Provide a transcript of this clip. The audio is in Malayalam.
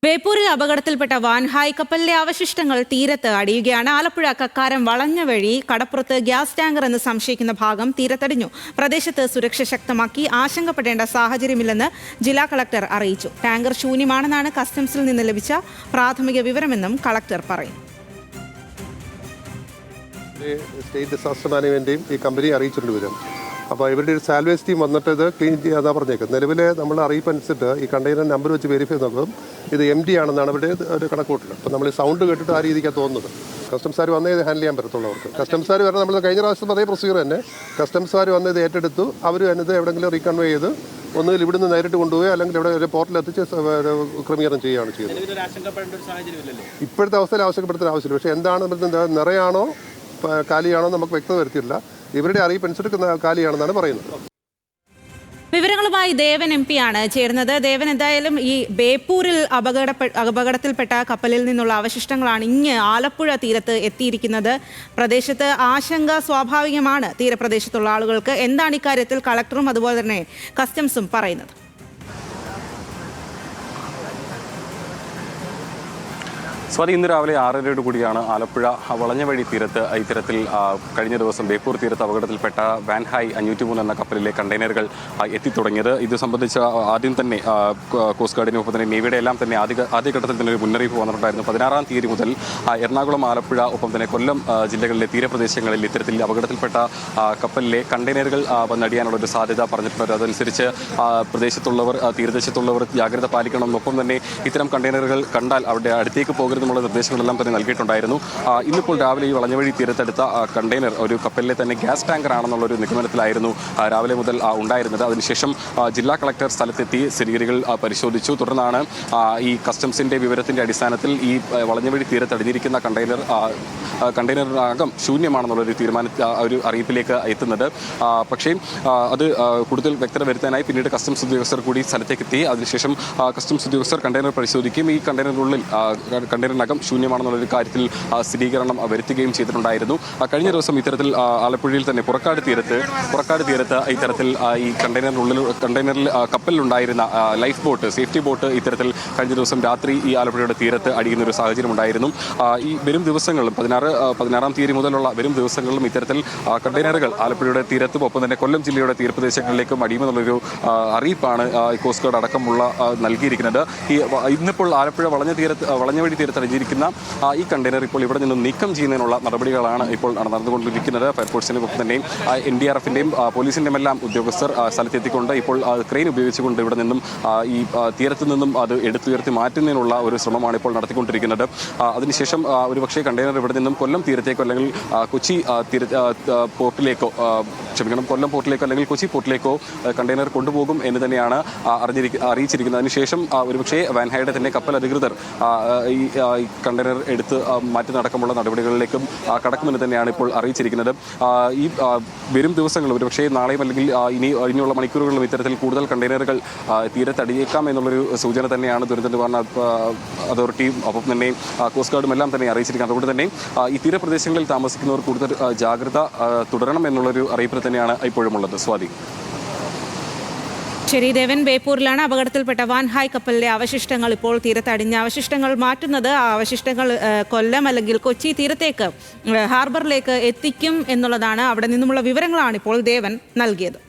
ബേപ്പൂരിൽ അപകടത്തിൽപ്പെട്ട വാൻഹായ് കപ്പലിലെ അവശിഷ്ടങ്ങൾ തീരത്ത് അടിയുകയാണ്. ആലപ്പുഴ കക്കാരം വളഞ്ഞ വഴി കടപ്പുറത്ത് ഗ്യാസ് ടാങ്കർ എന്ന് സംശയിക്കുന്ന ഭാഗം തീരത്തടിഞ്ഞു. പ്രദേശത്ത് സുരക്ഷ ശക്തമാക്കി. ആശങ്കപ്പെടേണ്ട സാഹചര്യമില്ലെന്ന് ജില്ലാ കളക്ടർ അറിയിച്ചു. ടാങ്കർ ശൂന്യമാണെന്നാണ് കസ്റ്റംസിൽ നിന്ന് ലഭിച്ച പ്രാഥമിക വിവരമെന്നും കളക്ടർ പറയുന്നു. സ്റ്റേറ്റ് ഡിസാസ്റ്റർ മാനേജ്മെന്റിനെയും ഈ കമ്പനി അറിയിച്ചിട്ടുണ്ട് വരും. അപ്പോൾ ഇവരുടെ ഒരു സാൽവേജ് ടീം വന്നിട്ട് ഇത് ക്ലീൻ ചെയ്യാതാ പറഞ്ഞേക്കുന്നത്. നിലവിലെ നമ്മൾ അറിയിപ്പ് അനുസരിച്ച് ഈ കണ്ടെയ്നർ നമ്പർ വെച്ച് വെരിഫൈ നോക്കും ഇത് MD ആണെന്നാണ് ഇവിടെ ഒരു കണക്കൂട്ടൽ. അപ്പോൾ നമ്മൾ ഈ സൗണ്ട് കേട്ടിട്ട് ആ രീതിക്കാണ് തോന്നുന്നത്. കസ്റ്റംസുകാർ വന്നേ ഇത് ഹാൻഡിൽ ചെയ്യാൻ പറ്റത്തുള്ളൂ അവർക്ക്. കസ്റ്റംസുകാർ വരണം. നമ്മൾ കഴിഞ്ഞ പ്രാവശ്യം അതേ പ്രൊസീജിയർ തന്നെ കസ്റ്റംസുകാർ വന്ന് ഇത് ഏറ്റെടുത്തു. അവർ അതിനത് എവിടെയെങ്കിലും റീകൺവേ ചെയ്ത് ഒന്നുകിൽ ഇവിടുന്ന് നേരിട്ട് കൊണ്ടുപോയി അല്ലെങ്കിൽ ഇവിടെ ഒരു പോർട്ടിൽ എത്തിച്ച് ക്രമീകരണം ചെയ്യുകയാണ് ചെയ്യുന്നത്. ഇപ്പോഴത്തെ അവസ്ഥയിൽ ആവശ്യപ്പെടുത്തുന്ന ആവശ്യമില്ല. പക്ഷേ എന്താണ് നിറയാണോ കാലിയാണോ നമുക്ക് വ്യക്തത വരുത്തിയില്ല. ഇവരുടെ അറിയിപ്പ് അനുസരിച്ച് കാലിയാണെന്നാണ് പറയുന്നത്. വിവരങ്ങളുമായി ദേവൻ MP ആണ് ചേരുന്നത്. ദേവൻ, എന്തായാലും ഈ ബേപ്പൂരിൽ അപകടത്തിൽപ്പെട്ട കപ്പലിൽ നിന്നുള്ള അവശിഷ്ടങ്ങളാണ് ഇങ്ങ് ആലപ്പുഴ തീരത്ത് എത്തിയിരിക്കുന്നത്. പ്രദേശത്ത് ആശങ്ക സ്വാഭാവികമാണ് തീരപ്രദേശത്തുള്ള ആളുകൾക്ക്. എന്താണ് ഇക്കാര്യത്തിൽ കളക്ടറും അതുപോലെ തന്നെ കസ്റ്റംസും പറയുന്നത്? സ്വാതി, ഇന്ന് രാവിലെ 6:30 കൂടിയാണ് ആലപ്പുഴ വളഞ്ഞ വഴി തീരത്ത് ഇത്തരത്തിൽ കഴിഞ്ഞ ദിവസം ബേപ്പൂർ തീരത്ത് അപകടത്തിൽപ്പെട്ട വാൻഹായ് 503 എന്ന കപ്പലിലെ കണ്ടെയ്നറുകൾ എത്തിത്തുടങ്ങിയത്. ഇത് സംബന്ധിച്ച് ആദ്യം തന്നെ കോസ്റ്റ് ഗാർഡിനും ഒപ്പം തന്നെ നേവിയുടെ എല്ലാം തന്നെ ആദ്യഘട്ടത്തിൽ തന്നെ ഒരു മുന്നറിയിപ്പ് വന്നിട്ടുണ്ടായിരുന്നു. 16-ാം തീയതി മുതൽ എറണാകുളം, ആലപ്പുഴ ഒപ്പം തന്നെ കൊല്ലം ജില്ലകളിലെ തീരപ്രദേശങ്ങളിൽ ഇത്തരത്തിൽ അപകടത്തിൽപ്പെട്ട കപ്പലിലെ കണ്ടെയ്നറുകൾ വന്നടിയാനുള്ള ഒരു സാധ്യത പറഞ്ഞിട്ടുണ്ട്. അതനുസരിച്ച് തീരദേശത്തുള്ളവർ ജാഗ്രത പാലിക്കണം. ഒപ്പം തന്നെ ഇത്തരം കണ്ടെയ്നറുകൾ കണ്ടാൽ അവിടെ അടുത്തേക്ക് പോകരുത് എന്നുള്ള നിർദ്ദേശങ്ങളെല്ലാം തന്നെ നൽകിയിട്ടുണ്ടായിരുന്നു. ഇന്നിപ്പോൾ രാവിലെ ഈ വളഞ്ഞവഴി തീരത്തെടുത്ത കണ്ടെയ്നർ ഒരു കപ്പലിലെ തന്നെ ഗ്യാസ് ടാങ്കർ ആണെന്നുള്ളൊരു നിഗമനത്തിലായിരുന്നു രാവിലെ മുതൽ ഉണ്ടായിരുന്നത്. അതിനുശേഷം ജില്ലാ കളക്ടർ സ്ഥലത്തെത്തി സ്ഥിതിഗതികൾ പരിശോധിച്ചു. തുടർന്നാണ് ഈ കസ്റ്റംസിന്റെ വിവരത്തിന്റെ അടിസ്ഥാനത്തിൽ ഈ വളഞ്ഞവഴി തീരത്തടിഞ്ഞിരിക്കുന്ന കണ്ടെയ്നറിനകം ശൂന്യമാണെന്നുള്ളൊരു ഒരു അറിയിപ്പിലേക്ക് എത്തുന്നത്. പക്ഷേ അത് കൂടുതൽ വ്യക്തത വരുത്താനായി പിന്നീട് കസ്റ്റംസ് ഉദ്യോഗസ്ഥർ കൂടി സ്ഥലത്തേക്ക് എത്തി. അതിനുശേഷം കസ്റ്റംസ് ഉദ്യോഗസ്ഥർ കണ്ടെയ്നർ പരിശോധിക്കുകയും ഈ കണ്ടെയ്നറിനകം ശൂന്യമാണെന്നുള്ളൊരു കാര്യത്തിൽ സ്ഥിരീകരണം വരുത്തുകയും ചെയ്തിട്ടുണ്ടായിരുന്നു. കഴിഞ്ഞ ദിവസം ഇത്തരത്തിൽ ആലപ്പുഴയിൽ തന്നെ പുറക്കാട് തീരത്ത് ഇത്തരത്തിൽ ഈ കണ്ടെയ്നറിൽ കപ്പലിലുണ്ടായിരുന്ന ലൈഫ് ബോട്ട്, സേഫ്റ്റി ബോട്ട് ഇത്തരത്തിൽ കഴിഞ്ഞ ദിവസം രാത്രി ഈ ആലപ്പുഴയുടെ തീരത്ത് അടിയുന്ന ഒരു സാഹചര്യം ഉണ്ടായിരുന്നു. ഈ വരും ദിവസങ്ങളിലും 16-ാം തീയതി മുതലുള്ള വരും ദിവസങ്ങളിലും ഇത്തരത്തിൽ കണ്ടെയ്നറുകൾ ആലപ്പുഴയുടെ തീരത്തും ഒപ്പം തന്നെ കൊല്ലം ജില്ലയുടെ തീരപ്രദേശങ്ങളിലേക്കും അടിയുമെന്നുള്ളൊരു അറിയിപ്പാണ് കോസ്റ്റ് ഗാർഡ് അടക്കമുള്ള നൽകിയിരിക്കുന്നത്. ഇന്നിപ്പോൾ ആലപ്പുഴ വളഞ്ഞവഴി തീരത്തടിഞ്ഞിരിക്കുന്ന ഈ കണ്ടെയ്നർ ഇപ്പോൾ ഇവിടെ നിന്നും നീക്കം ചെയ്യുന്നതിനുള്ള നടപടികളാണ് ഇപ്പോൾ നടന്നുകൊണ്ടിരിക്കുന്നത്. ഫയർഫോഴ്സിനും ഒപ്പം തന്നെ NDRFിന്റെയും പോലീസിന്റെയും എല്ലാം ഉദ്യോഗസ്ഥർ സ്ഥലത്തെത്തിക്കൊണ്ട് ഇപ്പോൾ ക്രെയിൻ ഉപയോഗിച്ചുകൊണ്ട് ഇവിടെ നിന്നും ഈ തീരത്തു നിന്നും അത് എടുത്തുയർത്തി മാറ്റുന്നതിനുള്ള ഒരു ശ്രമമാണ് ഇപ്പോൾ നടത്തിക്കൊണ്ടിരിക്കുന്നത്. അതിനുശേഷം ഒരുപക്ഷേ കണ്ടെയ്നർ ഇവിടെ നിന്നും കൊല്ലം തീരത്തേക്കോ അല്ലെങ്കിൽ കൊച്ചി പോർട്ടിലേക്കോ കൊല്ലം പോർട്ടിലേക്കോ അല്ലെങ്കിൽ കൊച്ചി പോർട്ടിലേക്കോ കണ്ടെയ്നർ കൊണ്ടുപോകും എന്ന് തന്നെയാണ് അറിയിച്ചിരിക്കുന്നത്. അതിനുശേഷം ഒരുപക്ഷേ വാൻഹായുടെ തന്നെ കപ്പൽ അധികൃതർ ഈ കണ്ടെയ്നർ എടുത്ത് മാറ്റി നടക്കമുള്ള നടപടികളിലേക്കും കടക്കുമെന്ന് തന്നെയാണ് ഇപ്പോൾ അറിയിച്ചിരിക്കുന്നത്. ഈ വരും ദിവസങ്ങളിൽ ഒരുപക്ഷേ നാളെയും അല്ലെങ്കിൽ ഇനിയുള്ള മണിക്കൂറുകളിലും ഇത്തരത്തിൽ കൂടുതൽ കണ്ടെയ്നറുകൾ തീരത്തടിയേക്കാം എന്നുള്ളൊരു സൂചന തന്നെയാണ് ദുരന്ത നിവാരണ അതോറിറ്റിയും ഒപ്പം തന്നെ കോസ്റ്റ് ഗാർഡും എല്ലാം തന്നെ അറിയിച്ചിരിക്കുന്നത്. അതുകൊണ്ട് തന്നെ ഈ തീരപ്രദേശങ്ങളിൽ താമസിക്കുന്നവർ കൂടുതൽ ജാഗ്രത തുടരണം എന്നുള്ളൊരു അറിയിപ്പ് തന്നെയാണ് ഇപ്പോഴും ഉള്ളത്. സ്വാതി. ശരി ദേവൻ, ബേപ്പൂരിലാണ് അപകടത്തിൽപ്പെട്ട വാൻഹായ് കപ്പലിലെ അവശിഷ്ടങ്ങൾ ഇപ്പോൾ തീരത്തടിഞ്ഞ അവശിഷ്ടങ്ങൾ മാറ്റുന്നത്. ആ അവശിഷ്ടങ്ങൾ കൊല്ലം അല്ലെങ്കിൽ കൊച്ചി തീരത്തേക്ക് ഹാർബറിലേക്ക് എത്തിക്കും എന്നുള്ളതാണ്. അവിടെ നിന്നുമുള്ള വിവരങ്ങളാണ് ഇപ്പോൾ ദേവൻ നൽകിയത്.